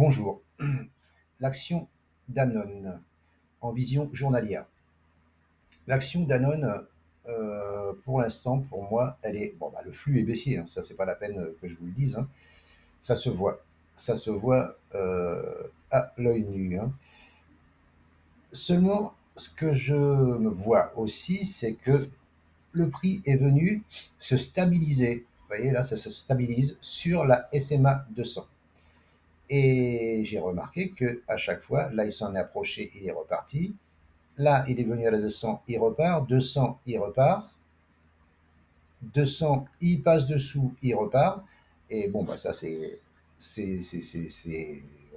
Bonjour. L'action Danone en vision journalière. L'action Danone, pour l'instant, pour moi, elle est. Bon, bah, le flux est baissier, hein, ça, c'est pas la peine que je vous le dise, hein. Ça se voit. Ça se voit à l'œil nu, hein. Seulement, ce que je me vois aussi, c'est que le prix est venu se stabiliser. Vous voyez, là, ça se stabilise sur la SMA 200. Et j'ai remarqué que à chaque fois, là, il s'en est approché, il est reparti. Là, il est venu à la 200, il repart. 200, il repart. 200, il passe dessous, il repart. Et bon, bah ça, on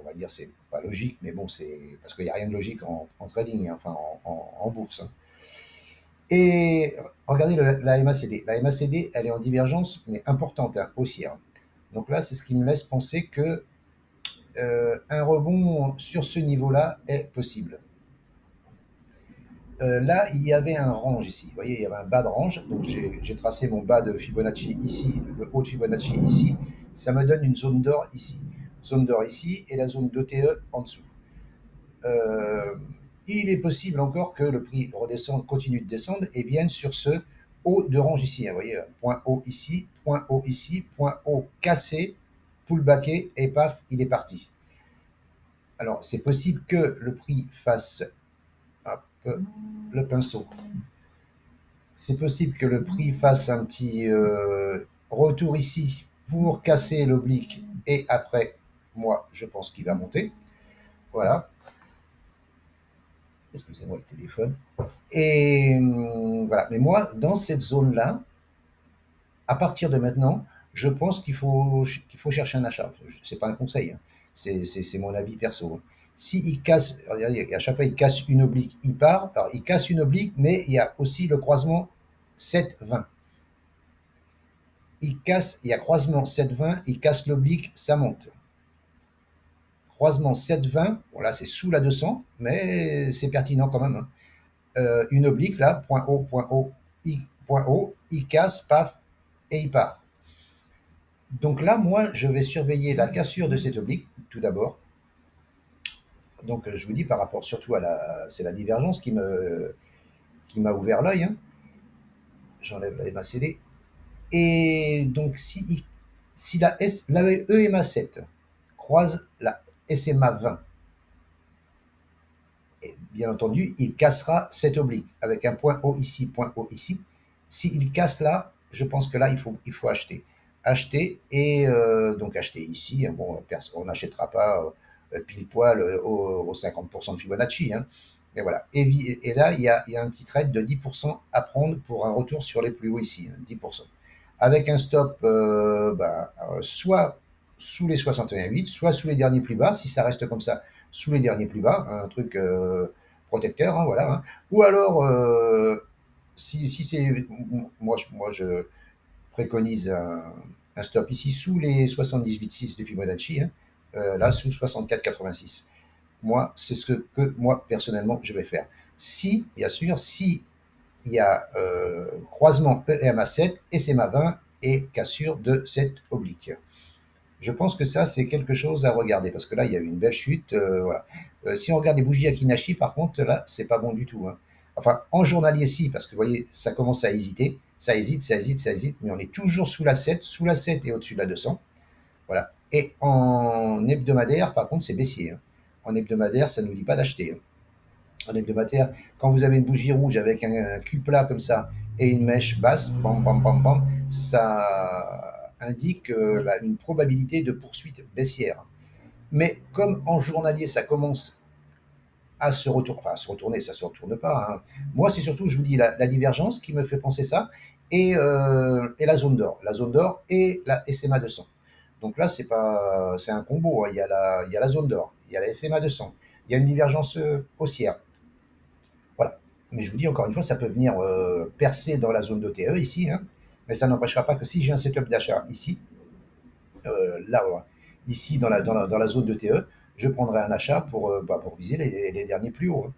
va dire, c'est pas logique, mais bon, c'est parce qu'il n'y a rien de logique en trading, hein, enfin en bourse, hein. Et regardez la MACD. La MACD, elle est en divergence, mais importante, hein, haussière. Donc là, c'est ce qui me laisse penser que un rebond sur ce niveau-là est possible. Là, il y avait un range ici. Vous voyez, il y avait un bas de range. Donc, j'ai tracé mon bas de Fibonacci ici, le haut de Fibonacci ici. Ça me donne une zone d'or ici. Zone d'or ici et la zone d'ETE en dessous. Euh, il est possible encore que le prix redescende, continue de descendre et vienne sur ce haut de range ici, hein. Vous voyez, point haut ici, point haut ici, point haut cassé, pullbacké et paf, il est parti. Alors, c'est possible que le prix fasse hop, le pinceau. C'est possible que le prix fasse un petit retour ici pour casser l'oblique et après, moi, je pense qu'il va monter. Voilà. Excusez-moi le téléphone. Et voilà. Mais moi, dans cette zone-là, à partir de maintenant, je pense qu'il faut chercher un achat. C'est pas un conseil, hein. C'est mon avis perso. Si il casse, regardez, à chaque fois il casse une oblique, il part. Alors il casse une oblique, mais il y a aussi le croisement 7-20. Il y a croisement 7-20, il casse l'oblique, ça monte. Croisement 7-20, bon là c'est sous la 200, mais c'est pertinent quand même, hein. Une oblique là, point haut, il casse, paf, et il part. Donc là, moi, je vais surveiller la cassure de cette oblique, tout d'abord. Donc je vous dis par rapport surtout à c'est la divergence qui m'a ouvert l'œil, hein. J'enlève la MACD. Et donc si la EMA7 croise la SMA 20, et bien entendu, il cassera cette oblique avec un point haut ici, point haut ici. S'il casse là, je pense que là, il faut acheter. Acheter et donc acheter ici, hein. Bon, on n'achètera pas pile poil au 50% de Fibonacci, hein. Mais voilà. Et là, il y a un petit trade de 10% à prendre pour un retour sur les plus hauts ici, hein, 10%. Avec un stop soit sous les 61,8, soit sous les derniers plus bas, si ça reste comme ça, sous les derniers plus bas, un truc protecteur, hein, voilà, hein. Ou alors, si c'est. Moi, je préconise un stop ici sous les 78,6 de Fibonacci, hein, là, sous 64,86. Moi, c'est ce que moi, personnellement, je vais faire. Si, bien sûr, si il y a croisement EMA7, SMA20 et cassure de cette oblique. Je pense que ça, c'est quelque chose à regarder parce que là, il y a eu une belle chute. Voilà. Si on regarde les bougies Akinashi, par contre, là, c'est pas bon du tout, hein. Enfin, en journalier, si, parce que vous voyez, ça commence à hésiter. Ça hésite, ça hésite, ça hésite, mais on est toujours sous la 7 et au-dessus de la 200. Voilà. Et en hebdomadaire, par contre, c'est baissier, hein. En hebdomadaire, ça ne nous dit pas d'acheter, hein. En hebdomadaire, quand vous avez une bougie rouge avec un cul plat comme ça et une mèche basse, bam, bam, bam, bam, ça indique une probabilité de poursuite baissière. Mais comme en journalier, ça commence à se retourner, enfin à se retourner, ça ne se retourne pas, hein. Moi, c'est surtout, je vous dis, la divergence qui me fait penser ça et la zone d'or. La zone d'or et la SMA 200. Donc là, c'est un combo, hein. Il y a la zone d'or, il y a la SMA 200, il y a une divergence haussière. Voilà. Mais je vous dis encore une fois, ça peut venir percer dans la zone d'OTE ici, hein, mais ça n'empêchera pas que si j'ai un setup d'achat ici, là, ici dans la zone d'ETE, je prendrai un achat pour viser les derniers plus hauts, hein.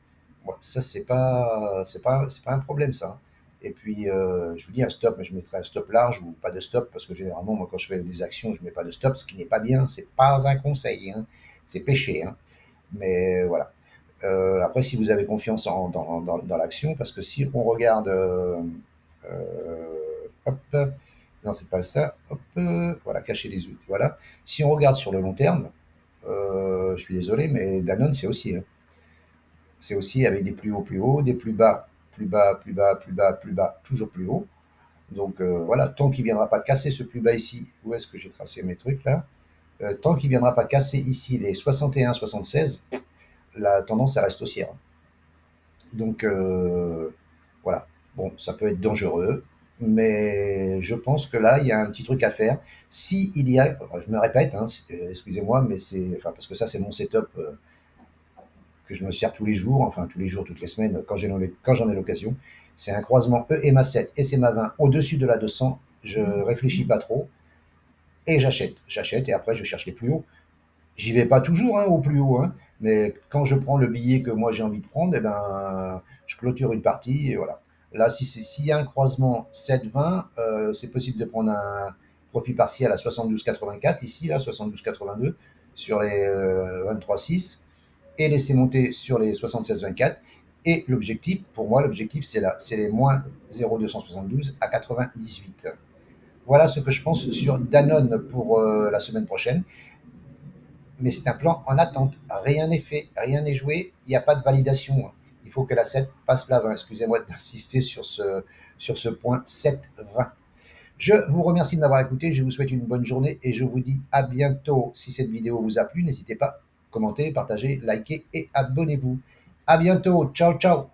Bon, ça, c'est pas un problème, ça, hein. Et puis, je vous dis un stop, mais je mettrai un stop large ou pas de stop, parce que généralement, moi, quand je fais des actions, je ne mets pas de stop, ce qui n'est pas bien, c'est pas un conseil, hein. c'est péché, hein. Mais voilà. Après, si vous avez confiance dans l'action, parce que si on regarde, hop, non, c'est pas ça, hop, voilà, cacher les outils, voilà. Si on regarde sur le long terme, je suis désolé, mais Danone, c'est aussi, hein. C'est aussi avec des plus hauts, des plus bas, plus bas, plus bas, plus bas, plus bas, toujours plus haut. Donc voilà, tant qu'il ne viendra pas casser ce plus bas ici, où est-ce que j'ai tracé mes trucs là? Tant qu'il ne viendra pas casser ici les 61, 76, la tendance, elle reste haussière. Donc voilà, bon, ça peut être dangereux, mais je pense que là, il y a un petit truc à faire. Si il y a, je me répète, hein, excusez-moi, mais c'est, enfin, parce que ça, c'est mon setup que je me sers tous les jours, enfin tous les jours, toutes les semaines, quand j'en ai l'occasion. C'est un croisement EMA7 et SMA20 au-dessus de la 200. Je réfléchis pas trop et j'achète. J'achète et après je cherche les plus hauts. J'y vais pas toujours, hein, au plus haut, hein, mais quand je prends le billet que moi j'ai envie de prendre, eh ben, je clôture une partie et voilà. Là, s'il y a un croisement 7-20, c'est possible de prendre un profit partiel à 72,84 ici, là, 72,82 sur les 23,6 et laisser monter sur les 76,24. Et l'objectif, pour moi, l'objectif, c'est là, c'est les moins 0,272 à 98. Voilà ce que je pense sur Danone pour la semaine prochaine. Mais c'est un plan en attente. Rien n'est fait, rien n'est joué, il n'y a pas de validation. Il faut que la 7 passe la 20. Excusez-moi d'insister sur ce point 7-20. Je vous remercie de m'avoir écouté, je vous souhaite une bonne journée et je vous dis à bientôt. Si cette vidéo vous a plu, n'hésitez pas à commenter, partager, liker et abonnez-vous. À bientôt, ciao ciao.